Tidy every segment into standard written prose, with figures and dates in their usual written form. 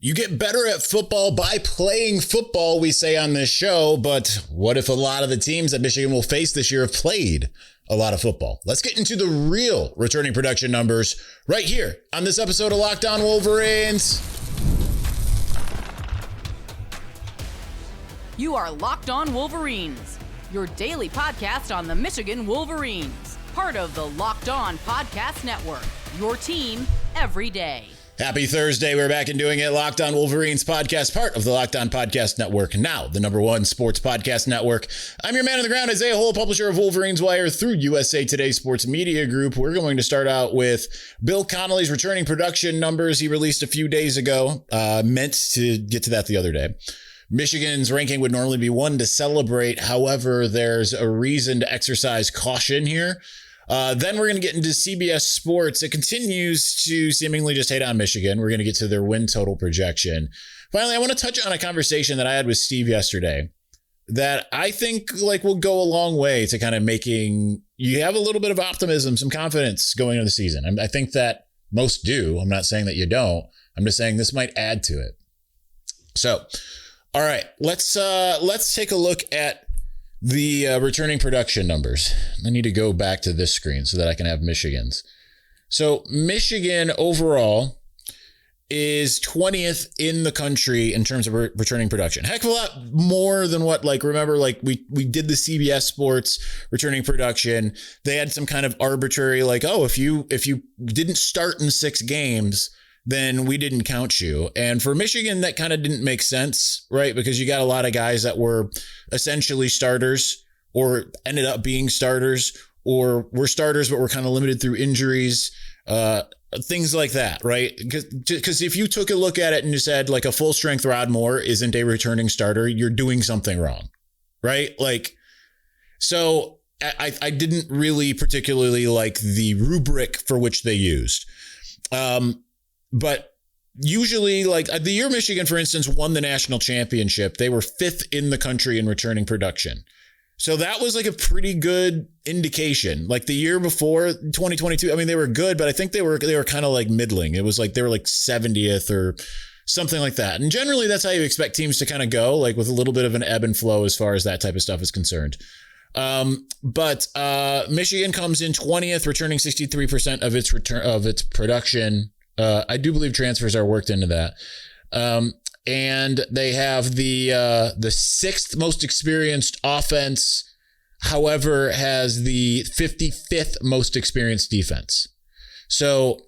You get better at football by playing football, we say on this show, but what if a lot of the teams that Michigan will face this year have played a lot of football? Let's get into the real returning production numbers right here on this episode of Locked On Wolverines. You are Locked On Wolverines, your daily podcast on the Michigan Wolverines, part of the Locked On Podcast Network, your team every day. Happy Thursday. We're back and doing it. Locked On Wolverines podcast, part of the Locked On Podcast Network, now the #1 sports podcast network. I'm your man on the ground, Isaiah Hole, publisher of Wolverines Wire through USA Today Sports Media Group. We're going to start out with Bill Connelly's returning production numbers he released a few days ago. Meant to get to that the other day. Michigan's ranking would normally be one to celebrate. However, there's a reason to exercise caution here. Then we're going to get into CBS Sports. It continues to seemingly just hate on Michigan. We're going to get to their win total projection. Finally, I want to touch on a conversation that I had with Steve yesterday that I think will go a long way to kind of making you have a little bit of optimism, some confidence going into the season. I think that most do. I'm not saying that you don't. I'm just saying this might add to it. So, all right, let's take a look at the returning production numbers. I need to go back to this screen so that I can have Michigan's. So Michigan overall is 20th in the country in terms of returning production. Heck of a lot more than what, remember, we did the CBS Sports returning production. They had some kind of arbitrary, if you didn't start in 6 games, then we didn't count you. And for Michigan, that kind of didn't make sense, right? Because you got a lot of guys that were essentially starters or ended up being starters or were starters, but were kind of limited through injuries, things like that, right? Because if you took a look at it and you said a full strength Rod Moore isn't a returning starter, you're doing something wrong, right? So I didn't really particularly like the rubric for which they used. But usually, the year Michigan, for instance, won the national championship, they were 5th in the country in returning production. So that was a pretty good indication. The year before 2022, I mean, they were good, but I think they were kind of middling. It was they were 70th or something like that. And generally, that's how you expect teams to kind of go, with a little bit of an ebb and flow as far as that type of stuff is concerned. But Michigan comes in 20th, returning 63% of its production. I do believe transfers are worked into that. And they have the 6th most experienced offense, however, has the 55th most experienced defense. So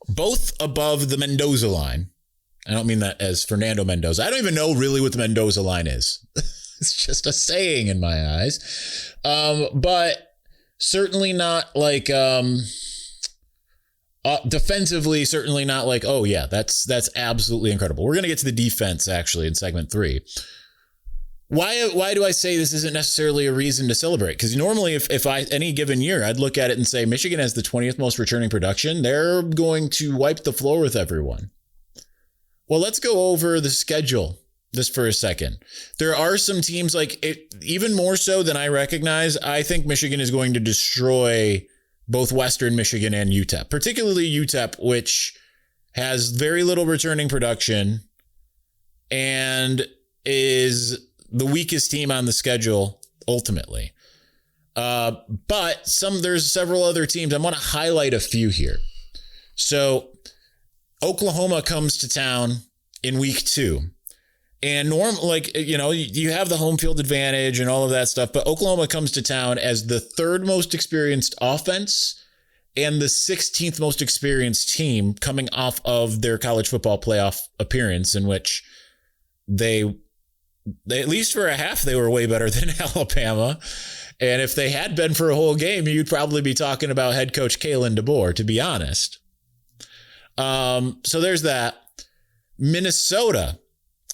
both above the Mendoza line. I don't mean that as Fernando Mendoza. I don't even know really what the Mendoza line is. It's just a saying in my eyes. But certainly not defensively, certainly not oh yeah, that's absolutely incredible. We're going to get to the defense actually in segment 3. Why do I say this isn't necessarily a reason to celebrate? Because normally if I any given year, I'd look at it and say Michigan has the 20th most returning production. They're going to wipe the floor with everyone. Well, let's go over the schedule just for a second. There are some teams even more so than I recognize. I think Michigan is going to destroy both Western Michigan and UTEP, particularly UTEP, which has very little returning production and is the weakest team on the schedule ultimately. But there's several other teams. I want to highlight a few here. So Oklahoma comes to town in week 2. And you have the home field advantage and all of that stuff, but Oklahoma comes to town as the 3rd most experienced offense and the 16th most experienced team coming off of their college football playoff appearance, in which they at least for a half, they were way better than Alabama. And if they had been for a whole game, you'd probably be talking about head coach Kalen DeBoer, to be honest. So there's that. Minnesota.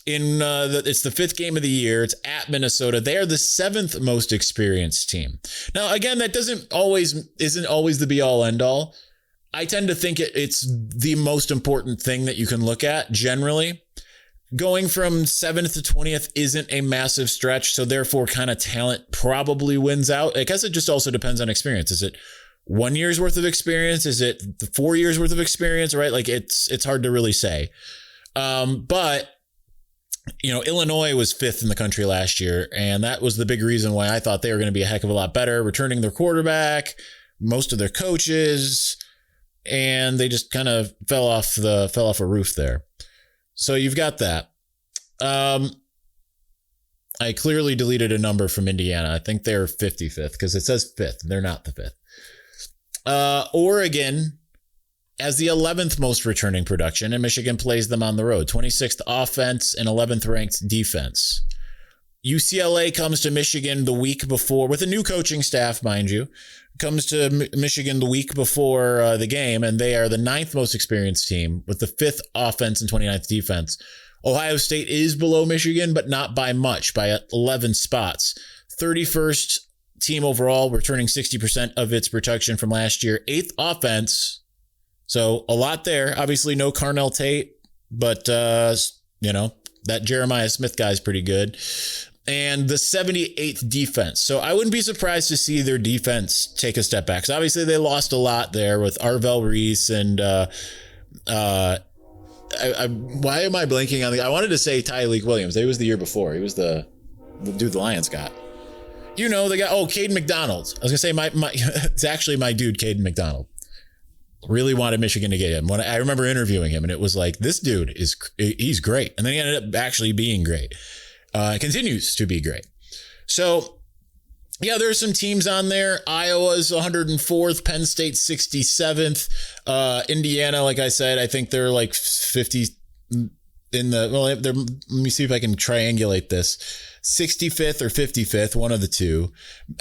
It's the 5th game of the year. It's at Minnesota. They are the 7th most experienced team. Now, again, that isn't always the be all end all. I tend to think it's the most important thing that you can look at generally. Going from 7th to 20th isn't a massive stretch. So therefore kind of talent probably wins out. I guess it just also depends on experience. Is it 1 year's worth of experience? Is it 4 years worth of experience? Right? It's hard to really say. But Illinois was 5th in the country last year, and that was the big reason why I thought they were going to be a heck of a lot better, returning their quarterback, most of their coaches, and they just kind of fell off a roof there. So you've got that. I clearly deleted a number from Indiana. I think they're 55th because it says 5th. They're not the 5th. Oregon as the 11th most returning production, and Michigan plays them on the road. 26th offense and 11th ranked defense. UCLA comes to Michigan the week before, with a new coaching staff, mind you, comes to Michigan the week before the game, and they are the 9th most experienced team with the 5th offense and 29th defense. Ohio State is below Michigan, but not by much, by 11 spots. 31st team overall, returning 60% of its production from last year. 8th offense. So a lot there. Obviously no Carnell Tate, but, that Jeremiah Smith guy is pretty good. And the 78th defense. So I wouldn't be surprised to see their defense take a step back. Because obviously they lost a lot there with Arvell Reese and why am I blanking on I wanted to say Tyleek Williams. It was the year before. He was the dude the Lions got. They got Caden McDonald. I was going to say it's actually my dude, Caden McDonald. Really wanted Michigan to get him. When I remember interviewing him, and it was like, this dude he's great. And then he ended up actually being great. Continues to be great. So, yeah, there's some teams on there. Iowa's 104th, Penn State 67th. Indiana, like I said, I think they're like 50 let me see if I can triangulate this. 65th or 55th, one of the two.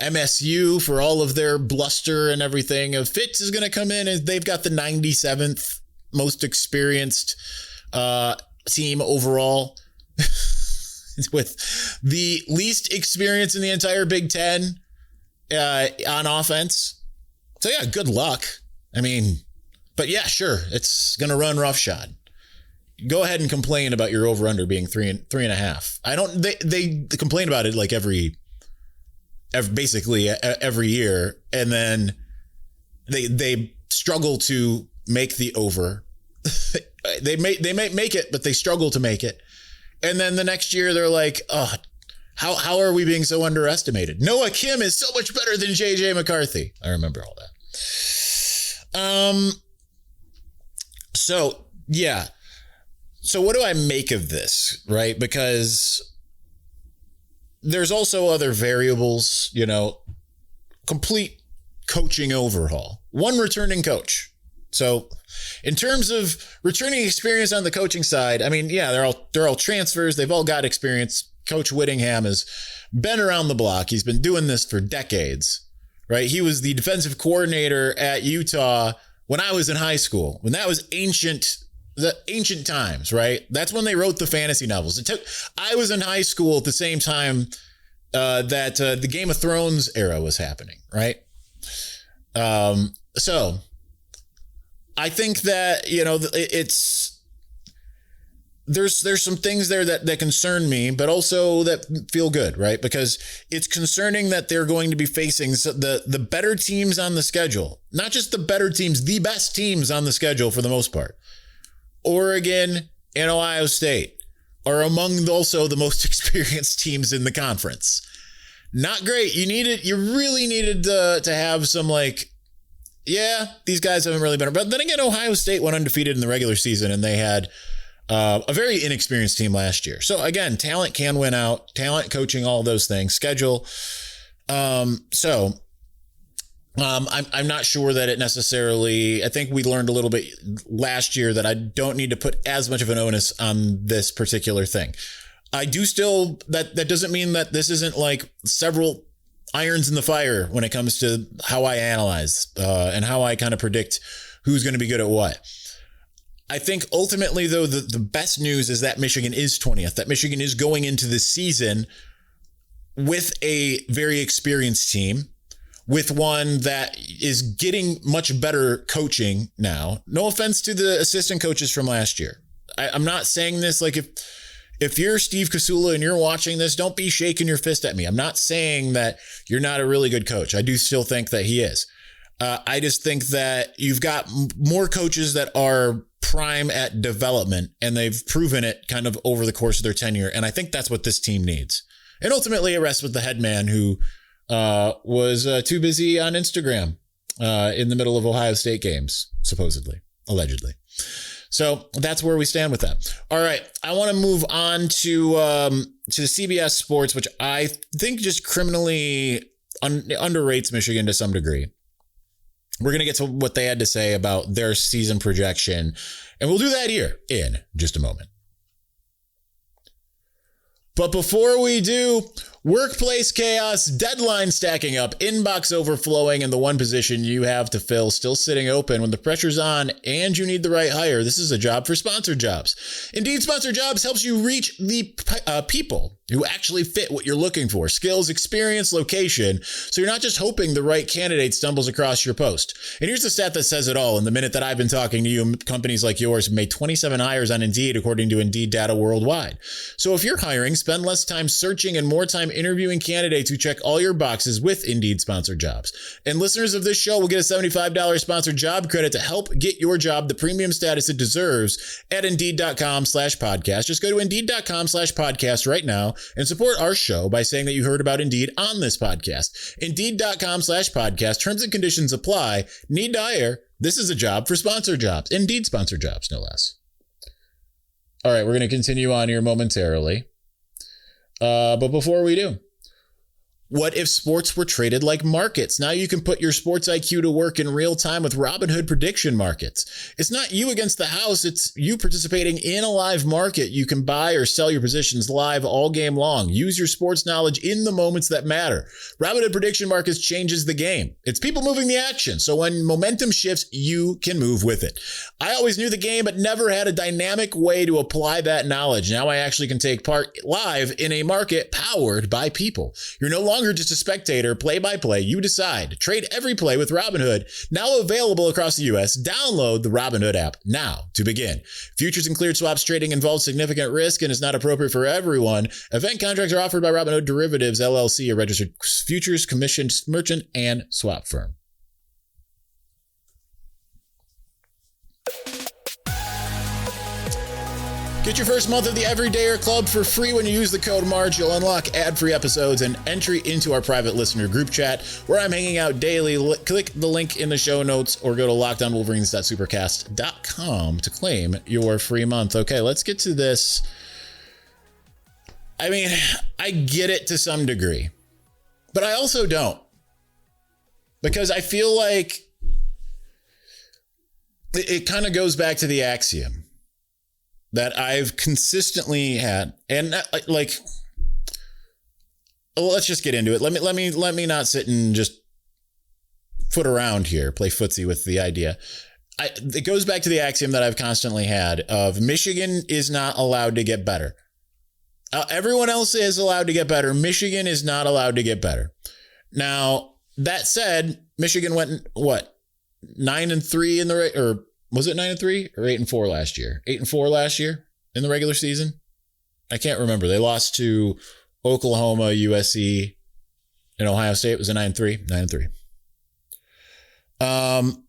MSU, for all of their bluster and everything, Fitz is going to come in and they've got the 97th most experienced team overall with the least experience in the entire Big Ten on offense. So yeah, good luck. But yeah, sure. It's going to run roughshod. Go ahead and complain about your over-under being 3.5. They complain about it like every year. And then they struggle to make the over. they may make it, but they struggle to make it. And then the next year they're like, oh, how are we being so underestimated? Noah Kim is so much better than JJ McCarthy. I remember all that. So yeah. So what do I make of this, right? Because there's also other variables, complete coaching overhaul. One returning coach. So in terms of returning experience on the coaching side, they're all transfers. They've all got experience. Coach Whittingham has been around the block. He's been doing this for decades, right? He was the defensive coordinator at Utah when I was in high school, when that was the ancient times, right? That's when they wrote the fantasy novels. I was in high school at the same time that the Game of Thrones era was happening, right? So I think that, there's some things there that concern me, but also that feel good, right? Because it's concerning that they're going to be facing the better teams on the schedule, not just the better teams, the best teams on the schedule for the most part. Oregon and Ohio State are among also the most experienced teams in the conference. Not great. You really needed to have some these guys haven't really been. But then again, Ohio State went undefeated in the regular season and they had a very inexperienced team last year. So again, talent can win out, talent, coaching, all those things, schedule. I'm not sure that it necessarily, I think we learned a little bit last year that I don't need to put as much of an onus on this particular thing. I do still, that doesn't mean that this isn't like several irons in the fire when it comes to how I analyze and how I kind of predict who's going to be good at what. I think ultimately, though, the best news is that Michigan is 20th, that Michigan is going into the season with a very experienced team, with one that is getting much better coaching now. No offense to the assistant coaches from last year. I'm not saying this like if you're Steve Kasula and you're watching this, don't be shaking your fist at me. I'm not saying that you're not a really good coach. I do still think that he is. I just think that you've got more coaches that are prime at development, and they've proven it kind of over the course of their tenure. And I think that's what this team needs. And ultimately, it rests with the head man who was too busy on Instagram in the middle of Ohio State games, supposedly, allegedly. So that's where we stand with that. All right. I want to move on to the CBS Sports, which I think just criminally underrates Michigan to some degree. We're going to get to what they had to say about their season projection, and we'll do that here in just a moment. But before we do, workplace chaos, deadline stacking up, inbox overflowing, and the one position you have to fill still sitting open when the pressure's on and you need the right hire. This is a job for Sponsored Jobs. Indeed, Sponsored Jobs helps you reach the people who actually fit what you're looking for: skills, experience, location. So you're not just hoping the right candidate stumbles across your post. And here's the stat that says it all. In the minute that I've been talking to you, companies like yours have made 27 hires on Indeed, according to Indeed data worldwide. So if you're hiring, spend less time searching and more time interviewing candidates who check all your boxes with Indeed Sponsored Jobs. And listeners of this show will get a $75 sponsored job credit to help get your job the premium status it deserves at Indeed.com/podcast. Just go to Indeed.com/podcast right now and support our show by saying that you heard about Indeed on this podcast. Indeed.com/podcast. Terms and conditions apply. Need to hire? This is a job for Sponsored Jobs. Indeed Sponsored Jobs, no less. All right, we're going to continue on here momentarily. But before we do, what if sports were traded like markets? Now you can put your sports IQ to work in real time with Robinhood prediction markets. It's not you against the house. It's you participating in a live market. You can buy or sell your positions live all game long. Use your sports knowledge in the moments that matter. Robinhood prediction markets changes the game. It's people moving the action. So when momentum shifts, you can move with it. I always knew the game, but never had a dynamic way to apply that knowledge. Now I actually can take part live in a market powered by people. You're no longer just a spectator, play by play. You decide. Trade every play with Robinhood. Now available across the U.S. Download the Robinhood app now to begin. Futures and cleared swaps trading involves significant risk and is not appropriate for everyone. Event contracts are offered by Robinhood Derivatives, LLC, a registered futures commissioned merchant and swap firm. Get your first month of the Everydayer Club for free when you use the code MARGE. You'll unlock ad-free episodes and entry into our private listener group chat where I'm hanging out daily. Click the link in the show notes or go to lockedonwolverines.supercast.com to claim your free month. Okay, let's get to this. I mean, I get it to some degree, but I also don't. Because I feel like it kind of goes back to the axiom that I've consistently had, and like, well, let's just get into it. Let me not sit and just foot around here, play footsie with the idea. It goes back to the axiom that I've constantly had of Michigan is not allowed to get better. Everyone else is allowed to get better. Michigan is not allowed to get better. Now, that said, Michigan went, 9-3 in the, or was it 9-3 or 8-4 last year? 8-4 last year in the regular season? I can't remember. They lost to Oklahoma, USC, and Ohio State. Was it 9-3? 9-3.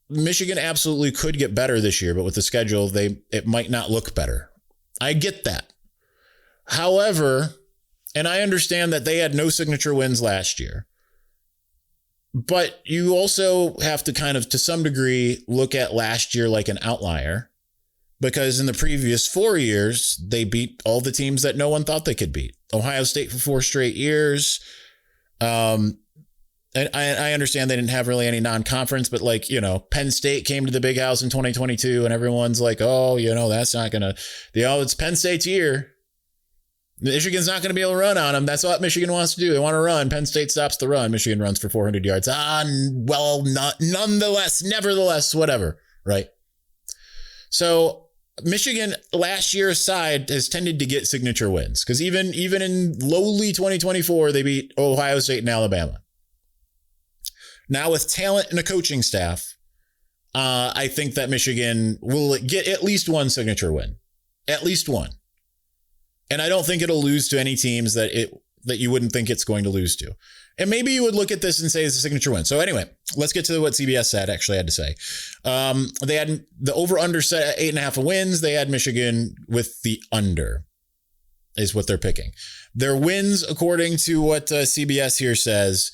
Michigan absolutely could get better this year, but with the schedule, it might not look better. I get that. However, and I understand that they had no signature wins last year. But you also have to kind of, to some degree, look at last year like an outlier, because in the previous 4 years, they beat all the teams that no one thought they could beat. Ohio State for 4 straight years. And I understand they didn't have really any non-conference, but Penn State came to the big house in 2022 and everyone's like, oh, that's not going to, it's Penn State's year. Michigan's not going to be able to run on them. That's what Michigan wants to do. They want to run. Penn State stops the run. Michigan runs for 400 yards. Nevertheless, whatever, right? So Michigan last year aside has tended to get signature wins because even in lowly 2024, they beat Ohio State and Alabama. Now with talent and a coaching staff, I think that Michigan will get at least one signature win, at least one. And I don't think it'll lose to any teams that you wouldn't think it's going to lose to. And maybe you would look at this and say it's a signature win. So anyway, let's get to what CBS actually had to say. They had the over-under set at 8.5 wins. They had Michigan with the under is what they're picking. Their wins, according to what CBS here says,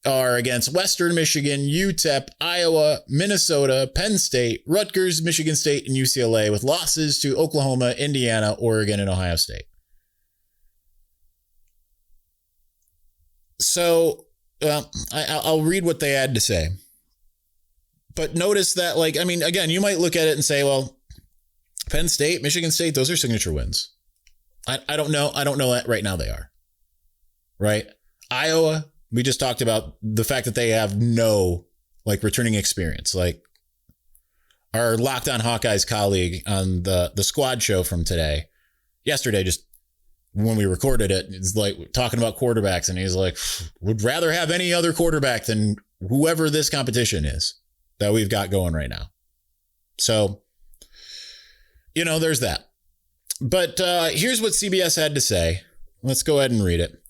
are against Western Michigan, UTEP, Iowa, Minnesota, Penn State, Rutgers, Michigan State, and UCLA, with losses to Oklahoma, Indiana, Oregon, and Ohio State. So I'll read what they had to say. But notice that, again, you might look at it and say, well, Penn State, Michigan State, those are signature wins. I don't know. I don't know that right now they are. Right? Iowa, we just talked about the fact that they have no returning experience. Like our Locked On Hawkeyes colleague on the squad show from yesterday, just when we recorded it, it's talking about quarterbacks, and he's like, would rather have any other quarterback than whoever this competition is that we've got going right now. So, there's that. But here's what CBS had to say. Let's go ahead and read it.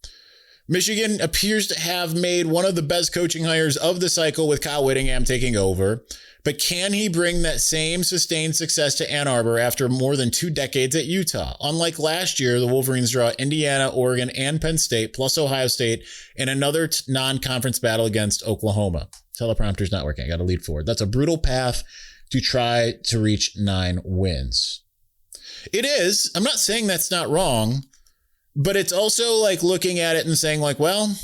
Michigan appears to have made one of the best coaching hires of the cycle with Kyle Whittingham taking over. But can he bring that same sustained success to Ann Arbor after more than 2 decades at Utah? Unlike last year, the Wolverines draw Indiana, Oregon, and Penn State, plus Ohio State, in another non-conference battle against Oklahoma. Teleprompter's not working. I got to lead forward. That's a brutal path to try to reach 9 wins. It is. I'm not saying that's not wrong, but it's also looking at it and saying well,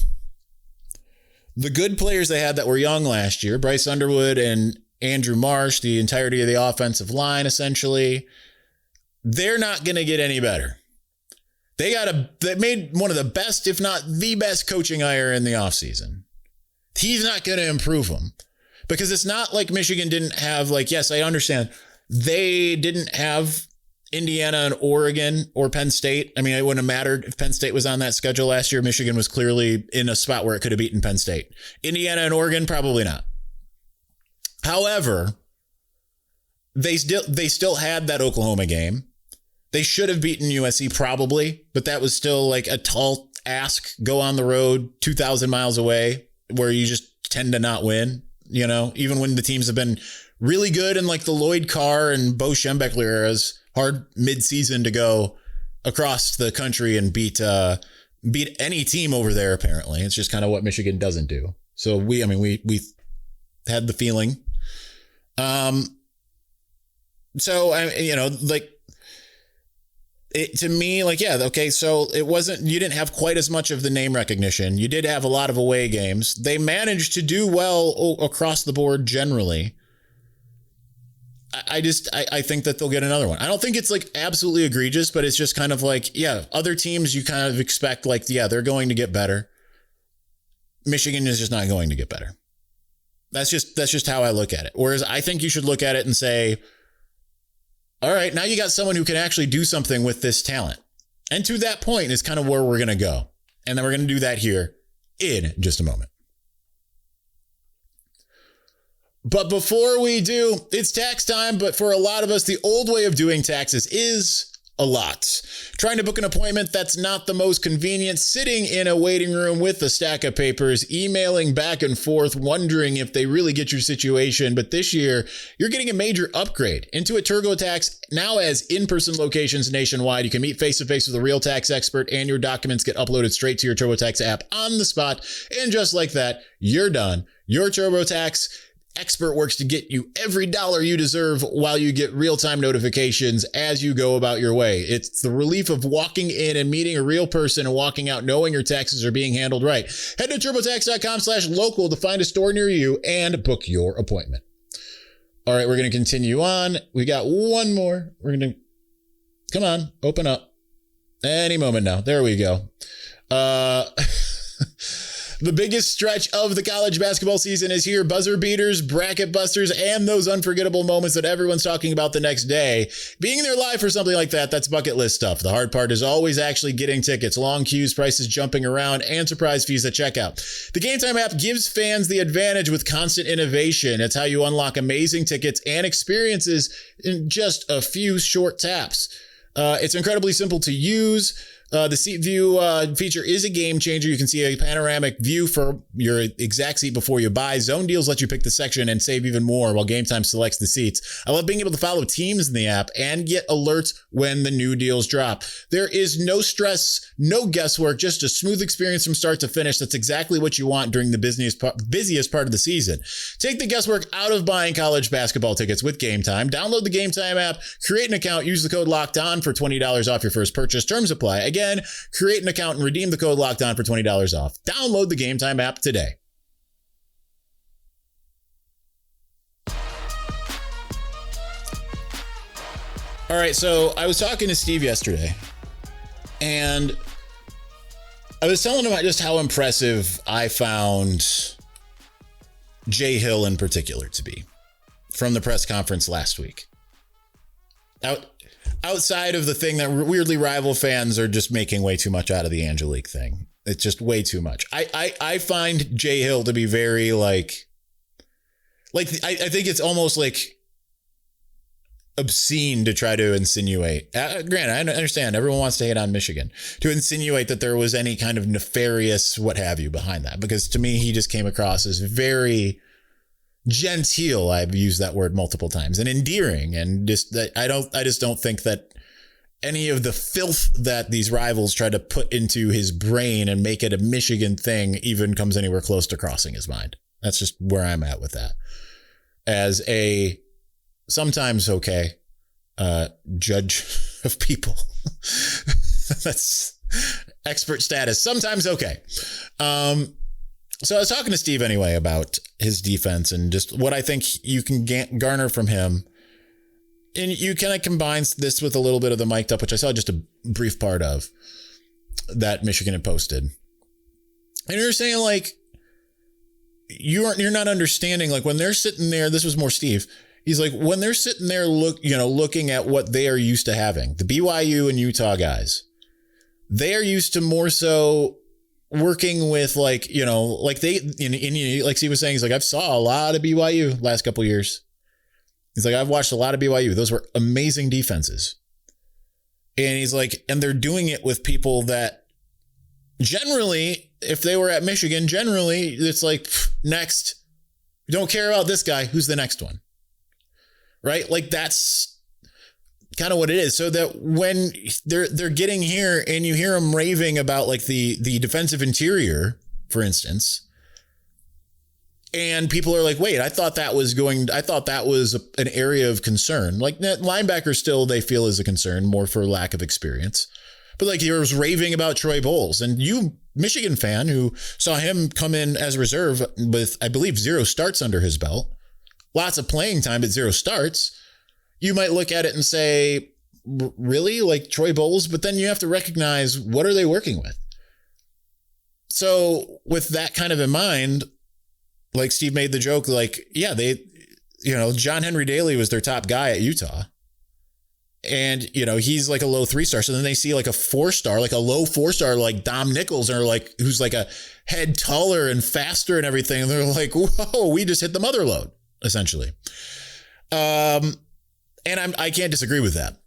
the good players they had that were young last year, Bryce Underwood and Andrew Marsh, the entirety of the offensive line, essentially, they're not going to get any better. They made one of the best, if not the best coaching hire in the offseason. He's not going to improve them because it's not like Michigan didn't have yes, I understand. They didn't have Indiana and Oregon or Penn State. I mean, it wouldn't have mattered if Penn State was on that schedule last year. Michigan was clearly in a spot where it could have beaten Penn State. Indiana and Oregon, probably not. However, they still had that Oklahoma game. They should have beaten USC probably, but that was still a tall ask. Go on the road 2,000 miles away where you just tend to not win, even when the teams have been really good in the Lloyd Carr and Bo Schembechler eras. Hard mid-season to go across the country and beat any team over there. Apparently, it's just kind of what Michigan doesn't do. So we had the feeling. To me, okay. So it wasn't. You didn't have quite as much of the name recognition. You did have a lot of away games. They managed to do well across the board generally. I think that they'll get another one. I don't think it's absolutely egregious, but it's just kind of other teams you kind of expect they're going to get better. Michigan is just not going to get better. That's just how I look at it. Whereas I think you should look at it and say, all right, now you got someone who can actually do something with this talent. And to that point is kind of where we're going to go. And then we're going to do that here in just a moment. But before we do, it's tax time. But for a lot of us, the old way of doing taxes is a lot. Trying to book an appointment that's not the most convenient, sitting in a waiting room with a stack of papers, emailing back and forth, wondering if they really get your situation. But this year, you're getting a major upgrade. Intuit TurboTax now has in-person locations nationwide. You can meet face-to-face with a real tax expert, and your documents get uploaded straight to your TurboTax app on the spot. And just like that, you're done. Your TurboTax expert works to get you every dollar you deserve while you get real-time notifications as you go about your way. It's the relief of walking in and meeting a real person and walking out knowing your taxes are being handled right. Head to TurboTax.com/local to find a store near you and book your appointment. All right, we're going to continue on. We got one more. Come on, open up. Any moment now. There we go. The biggest stretch of the college basketball season is here. Buzzer beaters, bracket busters, and those unforgettable moments that everyone's talking about the next day. Being there live for something like that, that's bucket list stuff. The hard part is always actually getting tickets, long queues, prices jumping around, and surprise fees at checkout. The GameTime app gives fans the advantage with constant innovation. It's how you unlock amazing tickets and experiences in just a few short taps. It's incredibly simple to use. The seat view feature is a game changer. You can see a panoramic view for your exact seat before you buy. Zone deals let you pick the section and save even more while GameTime selects the seats. I love being able to follow teams in the app and get alerts when the new deals drop. There is no stress, no guesswork, just a smooth experience from start to finish. That's exactly what you want during the busiest part of the season. Take the guesswork out of buying college basketball tickets with GameTime. Download the GameTime app, create an account, use the code LOCKEDON for $20 off your first purchase. Terms apply. Again, create an account and redeem the code LOCKEDON for $20 off. Download the GameTime app today. All right, so I was talking to Steve yesterday, and I was telling him just how impressive I found Jay Hill in particular to be from the press conference last week. Outside of the thing that weirdly rival fans are just making way too much out of the Angelique thing. It's just way too much. I find Jay Hill to be very I think it's almost like obscene to try to insinuate. Granted, I understand everyone wants to hate on Michigan, to insinuate that there was any kind of nefarious what have you behind that, because to me, he just came across as very genteel. I've used that word multiple times, and endearing, and just that I just don't think that any of the filth that these rivals try to put into his brain and make it a Michigan thing even comes anywhere close to crossing his mind. That's just where I'm at with that. As a sometimes okay judge of people. That's expert status. Sometimes okay. So I was talking to Steve anyway about his defense and just what I think you can garner from him. And you kind of combine this with a little bit of the mic'd up, which I saw just a brief part of that Michigan had posted. And you're saying you're not understanding, when they're sitting there, this was more Steve. He's like, when they're sitting there looking at what they are used to having, the BYU and Utah guys, they are used to more so working with like Steve was saying, he's like, I've saw a lot of BYU last couple of years. He's like, I've watched a lot of BYU. Those were amazing defenses. And he's like, and they're doing it with people that generally, if they were at Michigan, generally it's like, next, you don't care about this guy. Who's the next one? Right? That's kind of what it is. So that when they're getting here and you hear them raving about the defensive interior, for instance, and people are like, wait, I thought that was an area of concern. Linebacker still they feel is a concern, more for lack of experience. But he was raving about Troy Bowles, and you, Michigan fan, who saw him come in as reserve with, I believe, 0 starts under his belt, lots of playing time, but 0 starts. You might look at it and say, really, Troy Bowles? But then you have to recognize, what are they working with? So with that kind of in mind, Steve made the joke, John Henry Daly was their top guy at Utah. And, he's a low 3-star. So then they see a 4-star, a low 4-star, Dom Nichols, or who's a head taller and faster and everything. And they're like, whoa, we just hit the mother lode, essentially. And I can't disagree with that.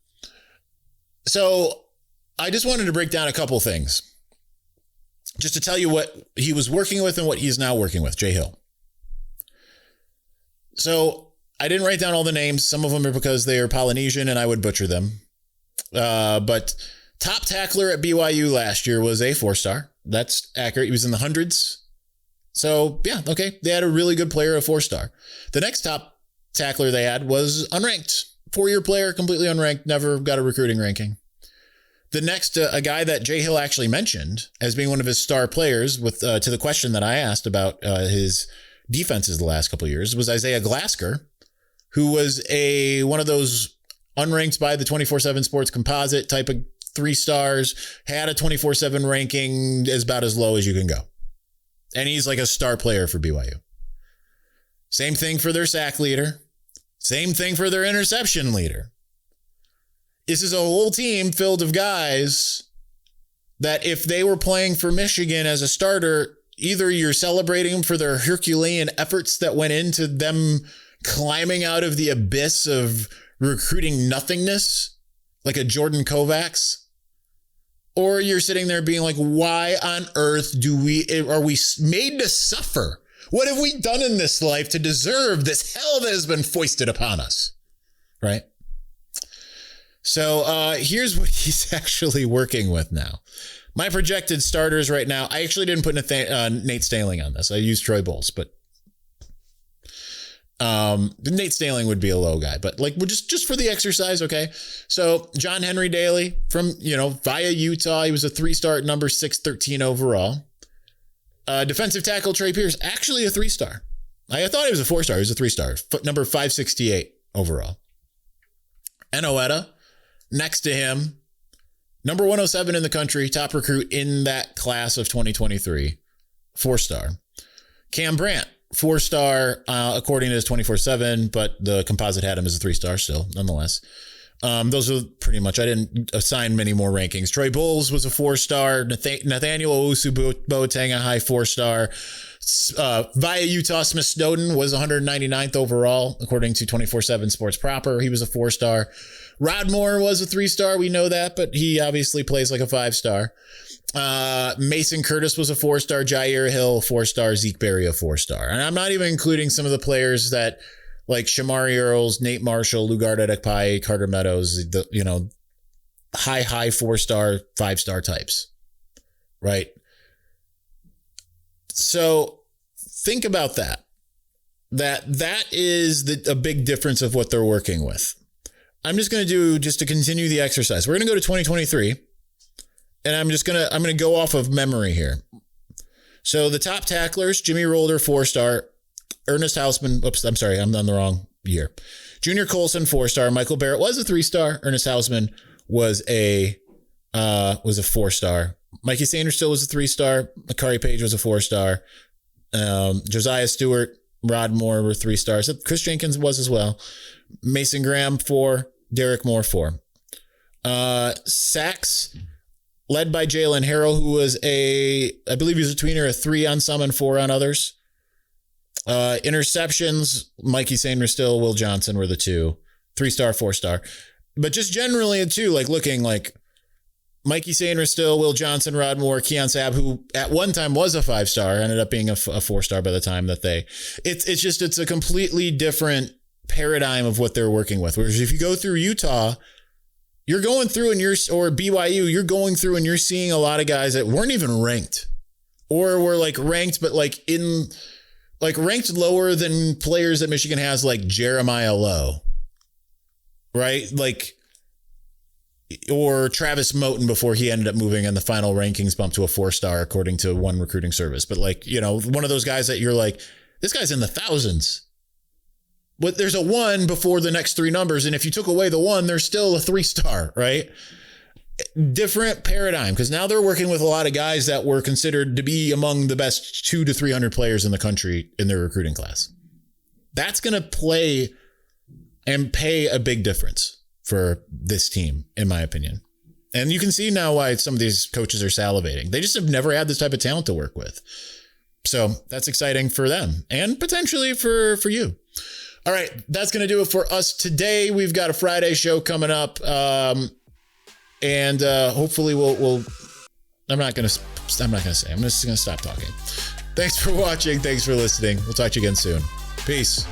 So I just wanted to break down a couple things just to tell you what he was working with and what he's now working with, Jay Hill. So I didn't write down all the names. Some of them are because they are Polynesian and I would butcher them. But top tackler at BYU last year was a 4-star. That's accurate. He was in the hundreds. So yeah, okay. They had a really good player, a 4-star. The next top tackler they had was unranked. 4-year player, completely unranked, never got a recruiting ranking. The next, a guy that Jay Hill actually mentioned as being one of his star players to the question that I asked about his defenses the last couple of years, was Isaiah Glasker, who was one of those unranked by the 24/7 Sports composite type of 3 stars, had a 24/7 ranking is about as low as you can go. And he's a star player for BYU. Same thing for their sack leader. Same thing for their interception leader. This is a whole team filled of guys that if they were playing for Michigan as a starter, either you're celebrating them for their Herculean efforts that went into them climbing out of the abyss of recruiting nothingness, like a Jordan Kovacs, Or you're sitting there being like, why on earth are we made to suffer? What have we done in this life to deserve this hell that has been foisted upon us? Right? So here's what he's actually working with now. My projected starters right now, I actually didn't put Nate Staling on this. I used Troy Bowles, but Nate Staling would be a low guy, but like, we're just for the exercise. Okay. So John Henry Daly from, via Utah, he was a 3-star at number 613 overall. Defensive tackle Trey Pierce, actually a 3-star. I thought he was a 4-star. He was a 3-star, number 568 overall. Enoetta next to him, number 107 in the country, top recruit in that class of 2023, 4-star. Cam Brandt, 4-star, according to his 24/7, but the composite had him as a 3-star still, nonetheless. Those are pretty much, I didn't assign many more rankings. Troy Bowles was a 4-star. Nathaniel Owusu-Boateng, a high 4-star. Via Utah, Smith Snowden was 199th overall, according to 24/7 Sports Proper. He was a 4-star. Rod Moore was a 3-star. We know that, but he obviously plays like a 5-star. Mason Curtis was a 4-star. Jair Hill, 4-star. Zeke Berry, a 4-star. And I'm not even including some of the players that, like Shamari Earls, Nate Marshall, Lugard Adekpai, Carter Meadows, high 4-star, 5-star types, right? So think about that. That is a big difference of what they're working with. I'm just going to do, just to continue the exercise, we're going to go to 2023, and I'm going to go off of memory here. So the top tacklers, Jimmy Rolder, 4-star. Ernest Hausman, I'm on the wrong year. Junior Colson, 4-star. Michael Barrett was a 3-star. Ernest Hausman was a 4-star. Mikey Sanders still was a 3-star. Makari Page was a 4-star. Josiah Stewart, Rod Moore were 3-stars. Chris Jenkins was as well. Mason Graham, 4. Derek Moore, 4. Sacks led by Jalen Harrell, who was I believe he was a tweener, a 3 on some and 4 on others. Interceptions, Mikey Sanders still, Will Johnson were the 2. 3-star, 4-star. But just generally a 2, like looking like Mikey Sanders still, Will Johnson, Rod Moore, Keon Sabb, who at one time was a 5-star, ended up being a 4-star by the time that it's a completely different paradigm of what they're working with. Whereas if you go through Utah, you're going through or BYU, you're going through and you're seeing a lot of guys that weren't even ranked or were like ranked, but ranked lower than players that Michigan has, like Jeremiah Lowe, right? Or Travis Moten before he ended up moving and the final rankings bumped to a 4-star according to one recruiting service. But one of those guys that you're like, this guy's in the thousands. But there's a 1 before the next 3 numbers. And if you took away the 1, there's still a 3-star, right? Different paradigm, because now they're working with a lot of guys that were considered to be among the best 200 to 300 players in the country in their recruiting class. That's going to play and pay a big difference for this team, in my opinion. And you can see now why some of these coaches are salivating. They just have never had this type of talent to work with. So that's exciting for them and potentially for you. All right, that's going to do it for us today. We've got a Friday show coming up. And hopefully we'll I'm not going to say. I'm just going to stop talking. Thanks for watching. Thanks for listening. We'll talk to you again soon. Peace.